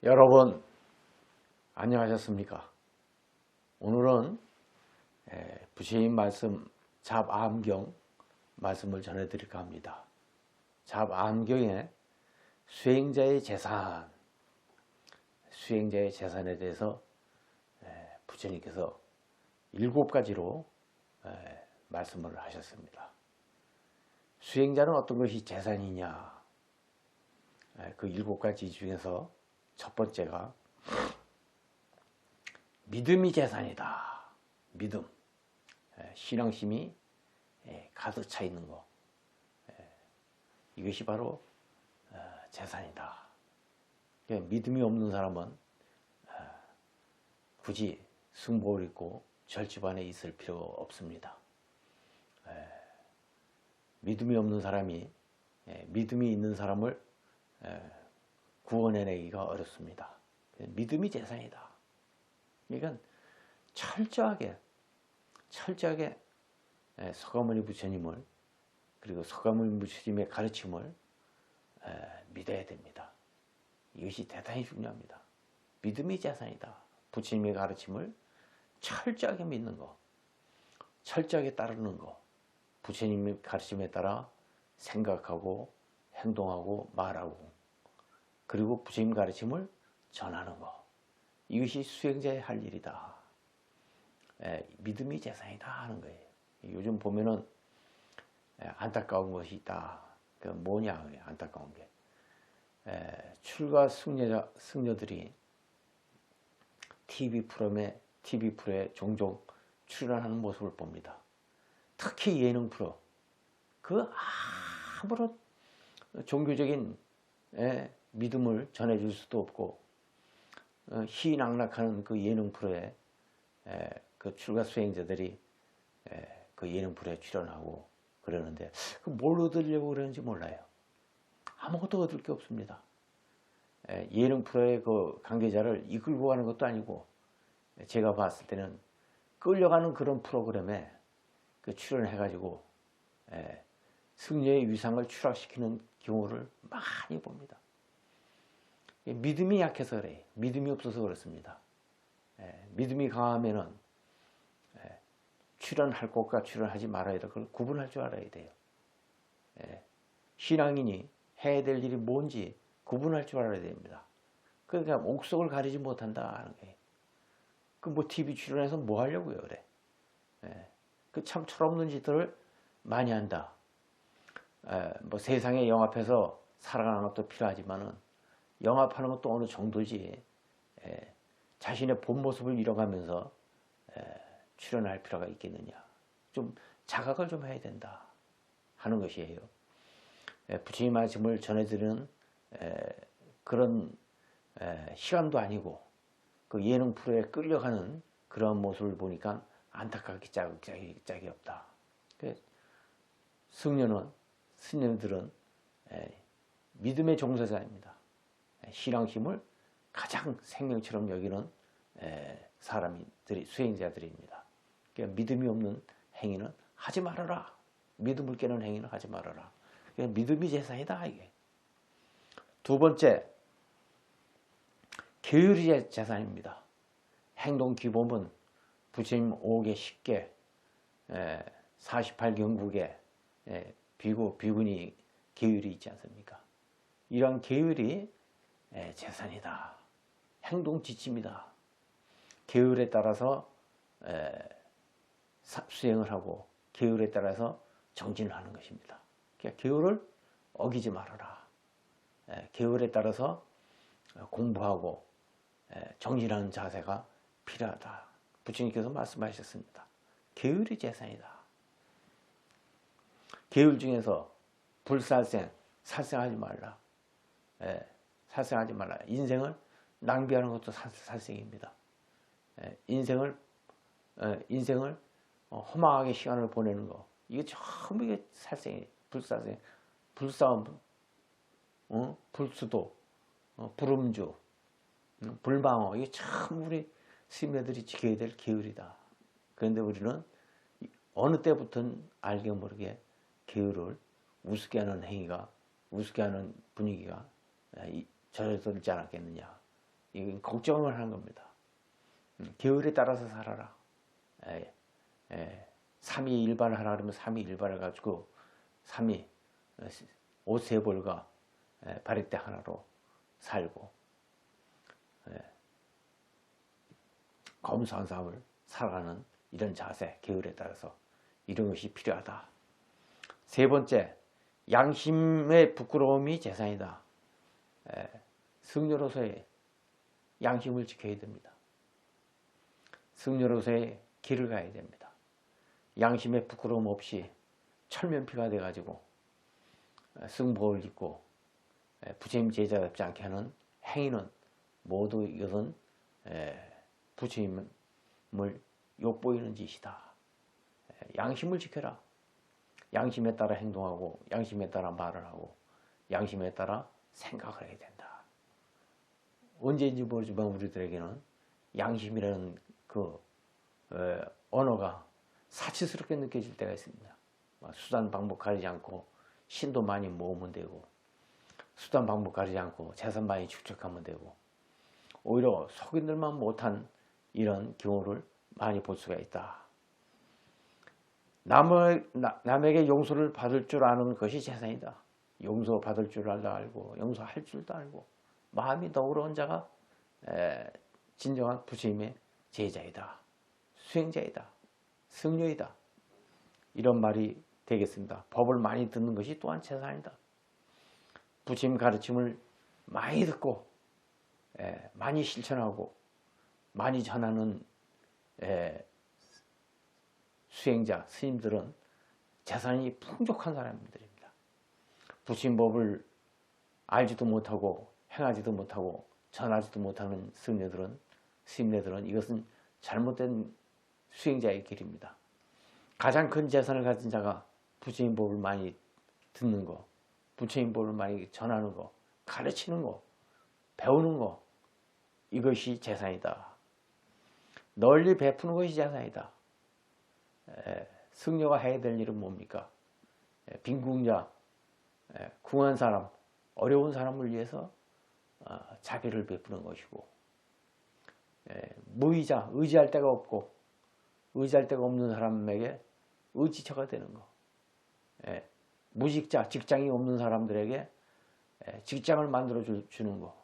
여러분 안녕하셨습니까? 오늘은 부처님 말씀 잡암경 말씀을 전해드릴까 합니다. 잡암경의 수행자의 재산, 수행자의 재산에 대해서 부처님께서 7가지로 말씀을 하셨습니다. 수행자는 어떤 것이 재산이냐? 그 7가지 중에서 첫 번째가 믿음이 재산이다. 믿음, 신앙심이 가득 차 있는 것, 이것이 바로 재산이다. 믿음이 없는 사람은 굳이 승복을 입고 절집안에 있을 필요가 없습니다. 믿음이 없는 사람이 믿음이 있는 사람을 구원해내기가 어렵습니다. 믿음이 재산이다. 그러니까 철저하게 서가모니 부처님을, 그리고 서가모니 부처님의 가르침을 믿어야 됩니다. 이것이 대단히 중요합니다. 믿음이 재산이다. 부처님의 가르침을 철저하게 믿는 것, 철저하게 따르는 것, 부처님의 가르침에 따라 생각하고 행동하고 말하고, 그리고 부처님 가르침을 전하는 것, 이것이 수행자의 할 일이다. 믿음이 재산이다 하는 거예요. 요즘 보면은 안타까운 것이 있다. 그 뭐냐, 안타까운 게 출가 승려들이 TV 프로에 종종 출연하는 모습을 봅니다. 특히 예능 프로, 그 아무런 종교적인 믿음을 전해줄 수도 없고 희낙락하는 그 예능 프로에 그 출가 수행자들이 그 예능 프로에 출연하고 그러는데 뭘 얻으려고 그러는지 몰라요. 아무것도 얻을 게 없습니다. 예능 프로의 그 관계자를 이끌고 가는 것도 아니고, 제가 봤을 때는 끌려가는 그런 프로그램에 그 출연해가지고 승려의 위상을 추락시키는 경우를 많이 봅니다. 믿음이 약해서 그래요. 믿음이 없어서 그렇습니다. 믿음이 강하면은 출연할 것과 출연하지 말아야 돼. 그걸 구분할 줄 알아야 돼요. 신앙인이 해야 될 일이 뭔지 구분할 줄 알아야 됩니다. 그러니까 옥석을 가리지 못한다 하는 거예요. 그 뭐 TV 출연해서 뭐 하려고요, 그래? 그 참 철없는 짓들을 많이 한다. 뭐 세상에 영합해서 살아가는 것도 필요하지만은 영합하는 것도 어느 정도지, 자신의 본 모습을 잃어가면서 출연할 필요가 있겠느냐. 좀 자각을 좀 해야 된다 하는 것이에요. 부처님 말씀을 전해드리는 그런 시간도 아니고, 그 예능 프로에 끌려가는 그런 모습을 보니까 안타깝게 짝이 없다. 스님들은 믿음의 종사자입니다. 신앙심을 가장 생명처럼 여기는 수행자들입니다. 그러니까 믿음이 없는 행위는 하지 말아라. 믿음을 깨는 행위는 하지 말아라. 그러니까 믿음이 재산이다, 이게. 두 번째, 계율이 재산입니다. 행동기본은 부처님 5개, 10개, 48경국에 비구니 계율이 있지 않습니까? 이러한 계율이 재산이다. 행동 지침이다. 계율에 따라서 수행을 하고 계율에 따라서 정진을 하는 것입니다. 그러니까 계율을 어기지 말아라. 계율에 따라서 공부하고 정진하는 자세가 필요하다. 부처님께서 말씀하셨습니다. 계율이 재산이다. 계율 중에서 불살생, 살생하지 말라. 살생하지 말라. 인생을 낭비하는 것도 살생입니다. 인생을 허망하게 시간을 보내는 거, 이게 전부 이게 살생이에요. 불살생, 불싸움, 불수도, 불음주, 불방어, 이게 참 우리 스님들이 지켜야 될 계율이다. 그런데 우리는 어느 때부터는 알게 모르게 계율을 우습게 하는 행위가, 우습게 하는 분위기가 저려들지 않았겠느냐. 이건 걱정을 하는 겁니다. 계율에 따라서 살아라. 예, 예. 3위 일반을 하라 그러면 3위 일반을 가지고 3위 옷 세 벌과 바리떼 하나로 살고 검소한 삶을 살아가는 이런 자세, 계율에 따라서 이런 것이 필요하다. 세 번째, 양심의 부끄러움이 재산이다. 승려로서의 양심을 지켜야 됩니다. 승려로서의 길을 가야 됩니다. 양심의 부끄러움 없이 철면피가 돼가지고 승복을 입고 부처님 제자답지 않게 하는 행위는 모두 이것은 부처님을 욕보이는 짓이다. 양심을 지켜라. 양심에 따라 행동하고 양심에 따라 말을 하고 양심에 따라 생각을 해야 된다. 언제인지 모르지만 우리들에게는 양심이라는 그 언어가 사치스럽게 느껴질 때가 있습니다. 수단 방법 가리지 않고 신도 많이 모으면 되고 수단 방법 가리지 않고 재산 많이 축적하면 되고 오히려 속인들만 못한 이런 경우를 많이 볼 수가 있다. 남에게 용서를 받을 줄 아는 것이 재산이다. 용서받을 줄 알고 용서할 줄도 알고 마음이 너그러운 자가 진정한 부처님의 제자이다. 수행자이다. 승려이다. 이런 말이 되겠습니다. 법을 많이 듣는 것이 또한 재산이다. 부처님 가르침을 많이 듣고 많이 실천하고 많이 전하는 수행자, 스님들은 재산이 풍족한 사람들입니다. 부처님 법을 알지도 못하고 행하지도 못하고 전하지도 못하는 스님네들은 이것은 잘못된 수행자의 길입니다. 가장 큰 재산을 가진 자가 부처님 법을 많이 듣는 거, 부처님 법을 많이 전하는 거, 가르치는 거, 배우는 거, 이것이 재산이다. 널리 베푸는 것이 재산이다. 승려가 해야 될 일은 뭡니까? 빈궁자, 궁한 사람, 어려운 사람을 위해서 자비를 베푸는 것이고, 무의자, 의지할 데가 없고 의지할 데가 없는 사람에게 의지처가 되는 거, 무직자, 직장이 없는 사람들에게 직장을 만들어 주는 거,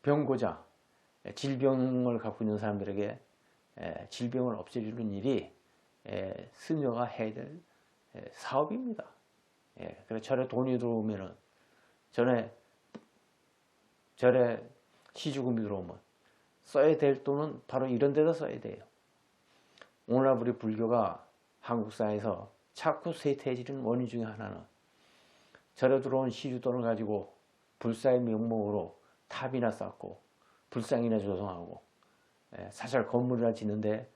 병고자, 질병을 갖고 있는 사람들에게 질병을 없애주는 일이 승려가 해야 될 사업입니다. 그래서 절에 돈이 들어오면은 절에 시주금이 들어오면 써야 될 돈은 바로 이런 데다 써야 돼요. 오늘날 우리 불교가 한국 사회에서 자꾸 쇠퇴해지는 원인 중에 하나는 절에 들어온 시주돈을 가지고 불사의 명목으로 탑이나 쌓고 불상이나 조성하고 사찰 건물이나 짓는데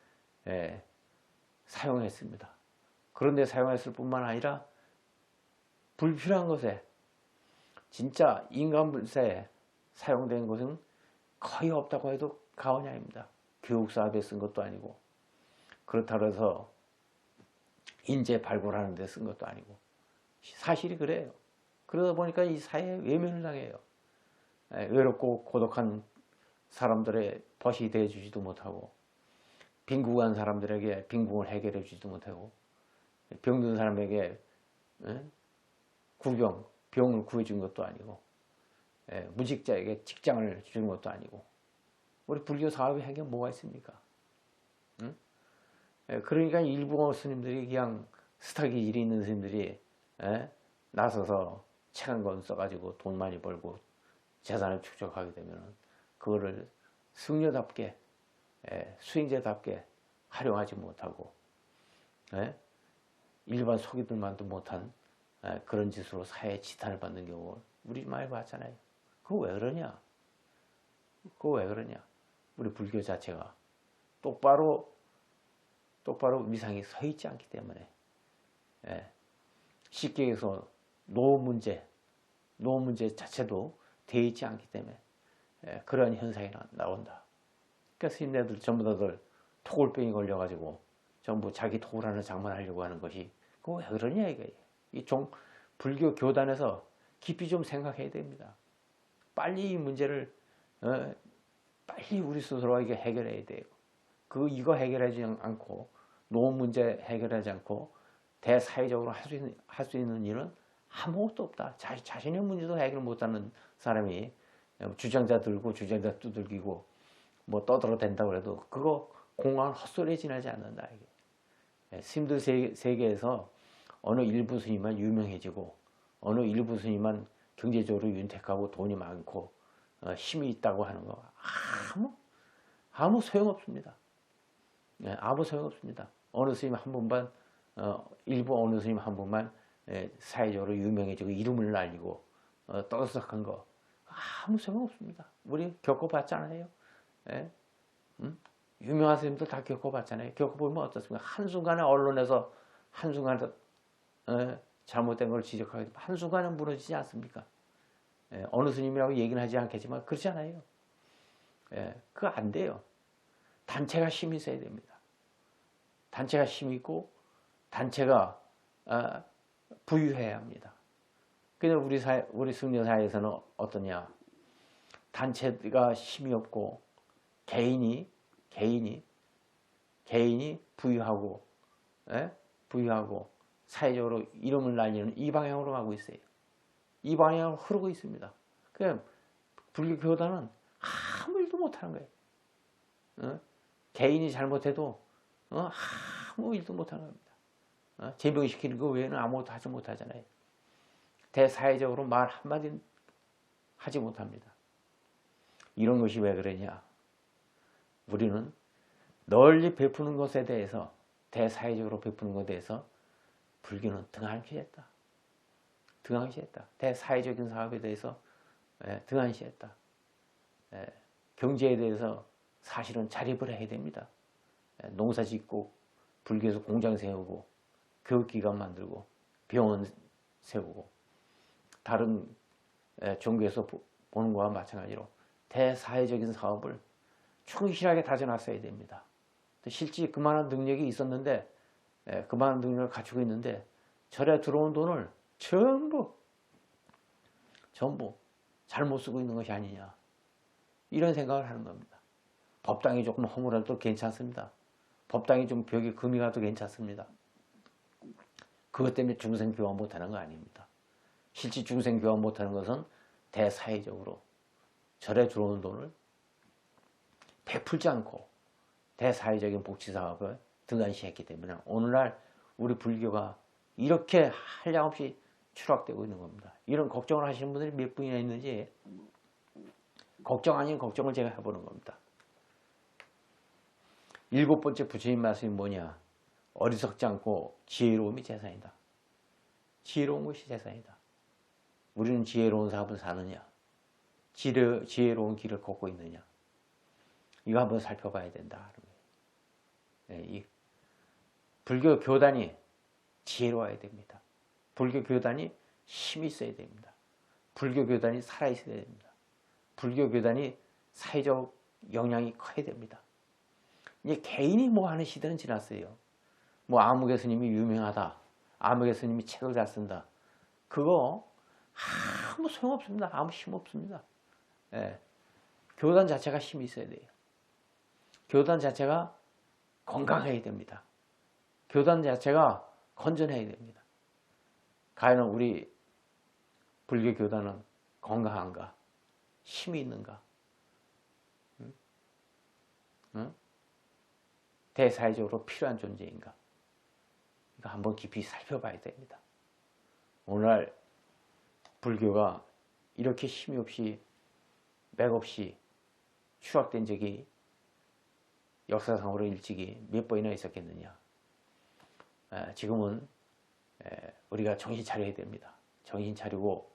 사용했습니다. 그런데 사용했을 뿐만 아니라 불필요한 것에 진짜 인간 불사에 사용된 것은 거의 없다고 해도 과언이 아닙니다. 교육사업에 쓴 것도 아니고 그렇다고 해서 인재 발굴하는 데 쓴 것도 아니고 사실이 그래요. 그러다 보니까 이 사회에 외면을 당해요. 외롭고 고독한 사람들의 벗이 되어주지도 못하고 빈궁한 사람들에게 빈궁을 해결해 주지도 못하고 병든 사람에게 병을 구해준 것도 아니고 무직자에게 직장을 주는 것도 아니고 우리 불교 사업에 한 게 뭐가 있습니까? 그러니까 일부 스님들이 그냥 스타기질이 있는 스님들이 나서서 책 한 권 써가지고 돈 많이 벌고 재산을 축적하게 되면 그거를 승려답게 수행자답게 활용하지 못하고 일반 소기들만도 못한 그런 짓으로 사회에 지탄을 받는 경우 우리 많이 봤잖아요. 그거 왜 그러냐? 우리 불교 자체가 똑바로 위상이 서 있지 않기 때문에 쉽게 해서 노 문제 자체도 되어 있지 않기 때문에 그러한 현상이 나온다. 그러니까 스님네들 전부 다들 토골병이 걸려가지고 전부 자기 토굴 하나 장만하려고 하는 것이 그거 왜 그러냐 이거예요. 불교 교단에서 깊이 좀 생각해야 됩니다. 빨리 이 문제를 빨리 우리 스스로가 이게 해결해야 돼요. 이거 해결하지 않고 노원 문제 해결하지 않고 대사회적으로 할 수 있는 일은 아무것도 없다. 자신의 문제도 해결 못하는 사람이 주장자 들고 주장자 두들기고 뭐 떠들어댄다고 해도 그거 공허한 헛소리에 지나지 않는다. 이게. 스님들 세계에서 어느 일부 스님만 유명해지고 어느 일부 스님만 경제적으로 윤택하고 돈이 많고 힘이 있다고 하는 거 아무 소용없습니다. 아무 소용없습니다. 어느 스님 한 분만 일부 어느 스님 한 분만 사회적으로 유명해지고 이름을 날리고 떠들썩한 거 아무 소용없습니다. 우리 겪어봤잖아요. 예? 유명한 스님들 다 겪어봤잖아요. 겪어보면 어떻습니까? 한순간에 언론에서 한순간에 잘못된 걸 지적하게 되면 한순간에 무너지지 않습니까? 어느 스님이라고 얘기는 하지 않겠지만 그렇지 않아요. 그거 안 돼요. 단체가 힘이 있어야 됩니다. 단체가 힘이 있고 단체가 부유해야 합니다. 근데 우리 승려 사회에서는 어떠냐? 단체가 힘이 없고 개인이 부유하고 부유하고 사회적으로 이름을 날리는 이 방향으로 가고 있어요. 이 방향으로 흐르고 있습니다. 그냥 불교 교단은 아무 일도 못하는 거예요. 개인이 잘못해도 아무 일도 못하는 겁니다. 제명시키는 거 외에는 아무것도 하지 못하잖아요. 대사회적으로 말 한마디 하지 못합니다. 이런 것이 왜 그러냐? 우리는 널리 베푸는 것에 대해서 대사회적으로 베푸는 것에 대해서 불교는 등한시했다. 등한시했다. 대사회적인 사업에 대해서 등한시했다. 경제에 대해서 사실은 자립을 해야 됩니다. 농사 짓고 불교에서 공장 세우고 교육기관 만들고 병원 세우고 다른 종교에서 보는 것과 마찬가지로 대사회적인 사업을 충실하게 다져놨어야 됩니다. 실제 그만한 능력이 있었는데 그만한 능력을 갖추고 있는데 절에 들어온 돈을 전부 잘못 쓰고 있는 것이 아니냐 이런 생각을 하는 겁니다. 법당이 조금 허물어도 괜찮습니다. 법당이 좀 벽에 금이 가도 괜찮습니다. 그것 때문에 중생 교화 못하는 거 아닙니다. 실제 중생 교화 못하는 것은 대사회적으로 절에 들어오는 돈을 베풀지 않고 대사회적인 복지사업을 등한시했기 때문에 오늘날 우리 불교가 이렇게 한량없이 추락되고 있는 겁니다. 이런 걱정을 하시는 분들이 몇 분이나 있는지 걱정 아닌 걱정을 제가 해보는 겁니다. 7번째 부처님 말씀이 뭐냐? 어리석지 않고 지혜로움이 재산이다. 지혜로운 것이 재산이다. 우리는 지혜로운 삶을 사느냐? 지혜로운 길을 걷고 있느냐? 이거 한번 살펴봐야 된다. 이 불교 교단이 지혜로워야 됩니다. 불교 교단이 힘이 있어야 됩니다. 불교 교단이 살아있어야 됩니다. 불교 교단이 사회적 영향이 커야 됩니다. 이제 개인이 뭐 하는 시대는 지났어요. 뭐 아무개 스님이 유명하다. 아무개 스님이 책을 잘 쓴다. 그거 아무 소용없습니다. 아무 힘 없습니다. 교단 자체가 힘이 있어야 돼요. 교단 자체가 건강해야 됩니다. 교단 자체가 건전해야 됩니다. 과연 우리 불교 교단은 건강한가? 힘이 있는가? 응? 대사회적으로 필요한 존재인가? 이거 한번 깊이 살펴봐야 됩니다. 오늘날 불교가 이렇게 힘이 없이 맥없이 추락된 적이 역사상으로 일찍이 몇 번이나 있었겠느냐. 지금은 우리가 정신 차려야 됩니다. 정신 차리고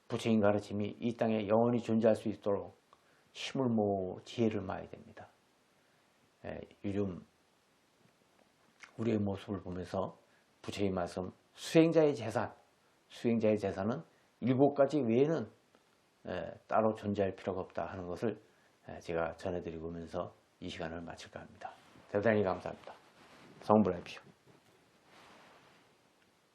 부처님 가르침이 이 땅에 영원히 존재할 수 있도록 힘을 모으고 지혜를 모아야 됩니다. 요즘 우리의 모습을 보면서 부처님 말씀 수행자의 재산, 수행자의 재산은 7가지 외에는 따로 존재할 필요가 없다 하는 것을 제가 전해드리면서 이 시간을 마칠까 합니다. 대단히 감사합니다. 성불하십시오.